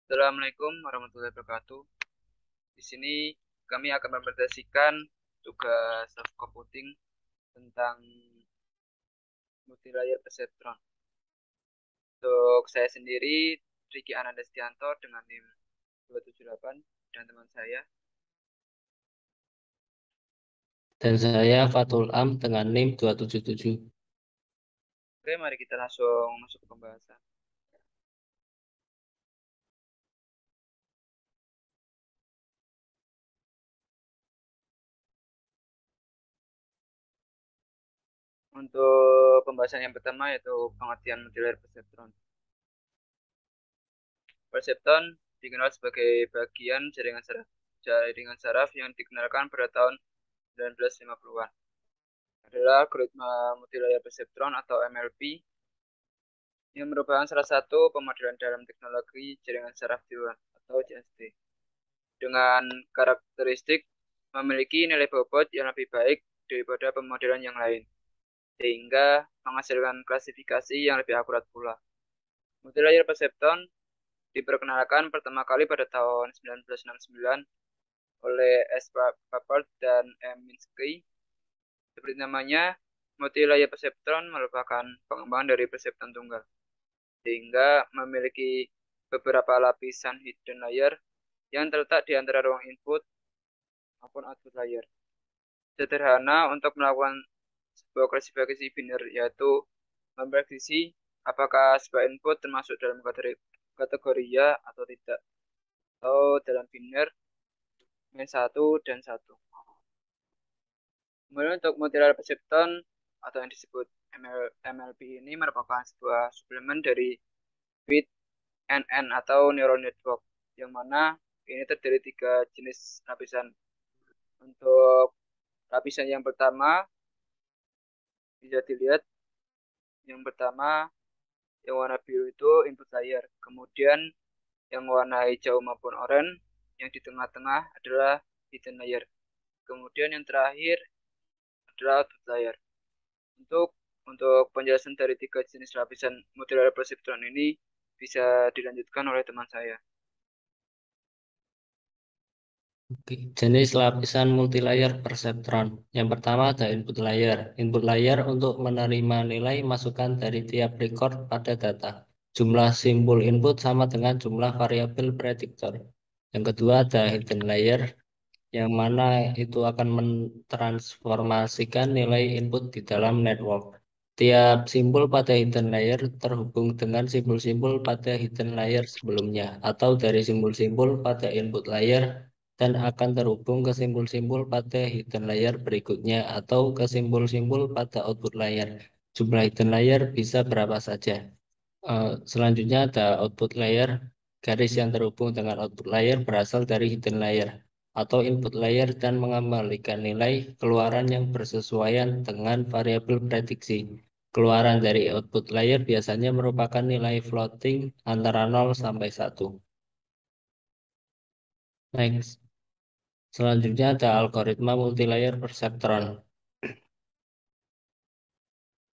Assalamualaikum warahmatullahi wabarakatuh. Di sini kami akan mempresentasikan tugas self computing tentang multilayer perceptron. Untuk saya sendiri, Riki Anandastianto dengan NIM 278 dan teman saya. Dan saya Fatul Am dengan NIM 277. Oke, mari kita langsung masuk ke pembahasan. Untuk pembahasan yang pertama yaitu pengertian multilayer perceptron. Perceptron dikenal sebagai bagian jaringan saraf yang dikenalkan pada tahun 1950-an. Adalah algoritma multilayer perceptron atau MLP yang merupakan salah satu pemodelan dalam teknologi jaringan saraf tiruan atau JST dengan karakteristik memiliki nilai bobot yang lebih baik daripada pemodelan yang lain sehingga menghasilkan klasifikasi yang lebih akurat pula. Multilayer perceptron diperkenalkan pertama kali pada tahun 1969 oleh S. Papert dan M. Minsky. Seperti namanya, multilayer perceptron merupakan pengembangan dari perceptron tunggal, sehingga memiliki beberapa lapisan hidden layer yang terletak di antara ruang input maupun output layer. Sederhana untuk melakukan sebuah klasifikasi biner, yaitu memprediksi apakah sebuah input termasuk dalam kategori ya atau tidak, atau dalam biner -1 dan 1. Kemudian untuk multilayer perceptron atau yang disebut MLP ini merupakan sebuah suplemen dari bit NN atau neural network, yang mana ini terdiri 3 jenis lapisan. Untuk lapisan yang pertama bisa dilihat, yang pertama yang warna biru itu input layer, kemudian yang warna hijau maupun oranye yang di tengah-tengah adalah hidden layer, kemudian yang terakhir adalah output layer. Untuk penjelasan dari 3 jenis lapisan multilayer perceptron ini bisa dilanjutkan oleh teman saya. Oke, jenis lapisan multilayer perceptron. Yang pertama ada input layer. Input layer untuk menerima nilai masukan dari tiap record pada data. Jumlah simbol input sama dengan jumlah variabel prediktor. Yang kedua ada hidden layer, yang mana itu akan mentransformasikan nilai input di dalam network. Tiap simbol pada hidden layer terhubung dengan simbol-simbol pada hidden layer sebelumnya, atau dari simbol-simbol pada input layer dan akan terhubung ke simbol-simbol pada hidden layer berikutnya, atau ke simbol-simbol pada output layer. Jumlah hidden layer bisa berapa saja. Selanjutnya ada output layer. Garis yang terhubung dengan output layer berasal dari hidden layer atau input layer dan mengembalikan nilai keluaran yang bersesuaian dengan variabel prediksi. Keluaran dari output layer biasanya merupakan nilai floating antara 0 sampai 1. Next. Selanjutnya ada algoritma multilayer perceptron.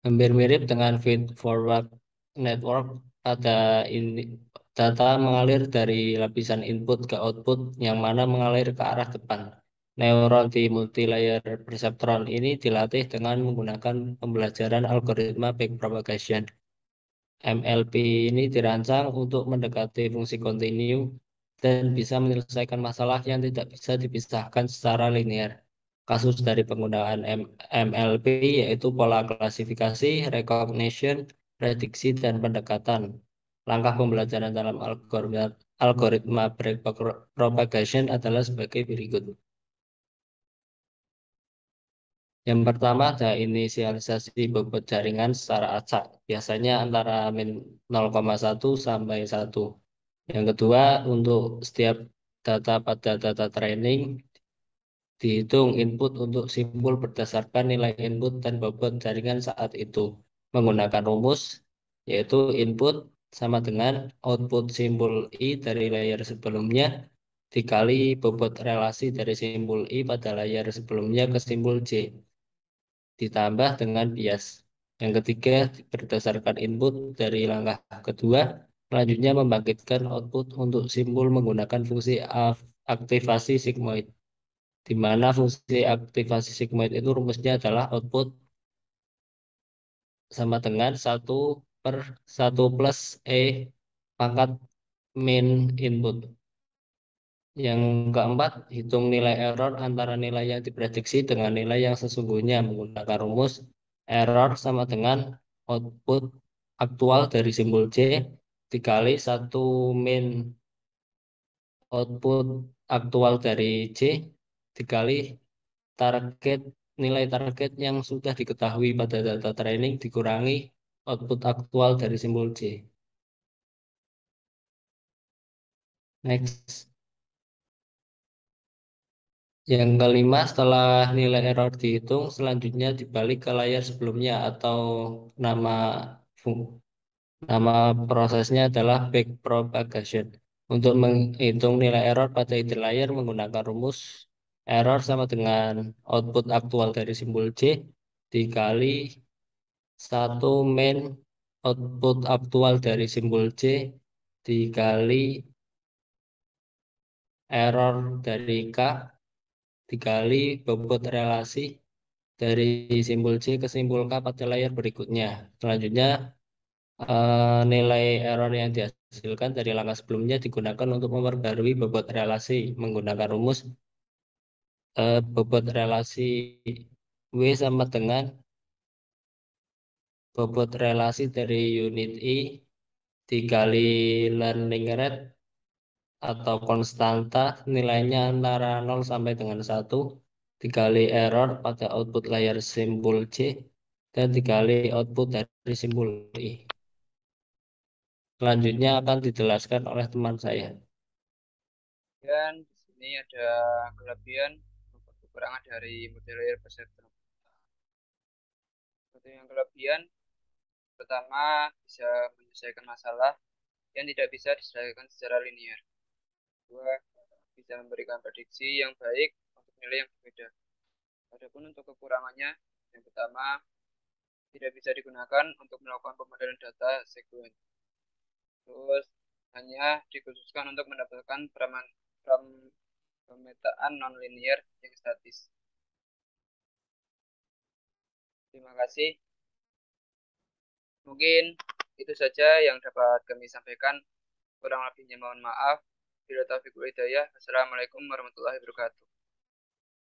Hampir mirip dengan feed-forward network, pada ini data mengalir dari lapisan input ke output yang mana mengalir ke arah depan. Neuron di multilayer perceptron ini dilatih dengan menggunakan pembelajaran algoritma backpropagation. MLP ini dirancang untuk mendekati fungsi kontinu dan bisa menyelesaikan masalah yang tidak bisa dipisahkan secara linear. Kasus dari penggunaan MLP yaitu pola klasifikasi, recognition, prediksi, dan pendekatan. Langkah pembelajaran dalam algoritma backpropagation adalah sebagai berikut. Yang pertama ada inisialisasi bobot jaringan secara acak, biasanya antara min 0,1 sampai 1. Yang kedua, untuk setiap data pada data training, dihitung input untuk simbol berdasarkan nilai input dan bobot jaringan saat itu. Menggunakan rumus, yaitu input sama dengan output simbol I dari layer sebelumnya, dikali bobot relasi dari simbol I pada layer sebelumnya ke simbol J, ditambah dengan bias. Yang ketiga, berdasarkan input dari langkah kedua, Selanjutnya membangkitkan output untuk simpul menggunakan fungsi aktivasi sigmoid, di mana fungsi aktivasi sigmoid itu rumusnya adalah output sama dengan 1/1 plus E pangkat min input. Yang keempat, hitung nilai error antara nilai yang diprediksi dengan nilai yang sesungguhnya menggunakan rumus error sama dengan output aktual dari simbol C dikali 1 min output aktual dari C dikali target nilai target yang sudah diketahui pada data training dikurangi output aktual dari simbol C. Next. Yang kelima, setelah nilai error dihitung, selanjutnya dibalik ke layar sebelumnya atau nama fung- nama prosesnya adalah backpropagation. Untuk menghitung nilai error pada ide layar menggunakan rumus error sama dengan output aktual dari simbol C dikali 1 min output aktual dari simbol C dikali error dari K dikali bobot relasi dari simbol C ke simbol K pada layar berikutnya. Selanjutnya, nilai error yang dihasilkan dari langkah sebelumnya digunakan untuk memperbarui bobot relasi menggunakan rumus bobot relasi W sama dengan bobot relasi dari unit I dikali learning rate atau konstanta nilainya antara 0 sampai dengan 1 dikali error pada output layar simbol C dan dikali output dari simbol I. Selanjutnya akan dijelaskan oleh teman saya. Dan di sini ada kelebihan maupun kekurangan dari multilayer perseptron. Untuk yang kelebihan, pertama bisa menyelesaikan masalah yang tidak bisa diselesaikan secara linear. Kedua, bisa memberikan prediksi yang baik untuk nilai yang berbeda. Adapun untuk kekurangannya, yang pertama tidak bisa digunakan untuk melakukan pemodelan data sekuens. Terus hanya dikhususkan untuk mendapatkan pemetaan nonlinear yang statis. Terima kasih. Mungkin itu saja yang dapat kami sampaikan. Kurang lebihnya mohon maaf. Bila taufiq wal hidayah. Assalamualaikum warahmatullahi wabarakatuh.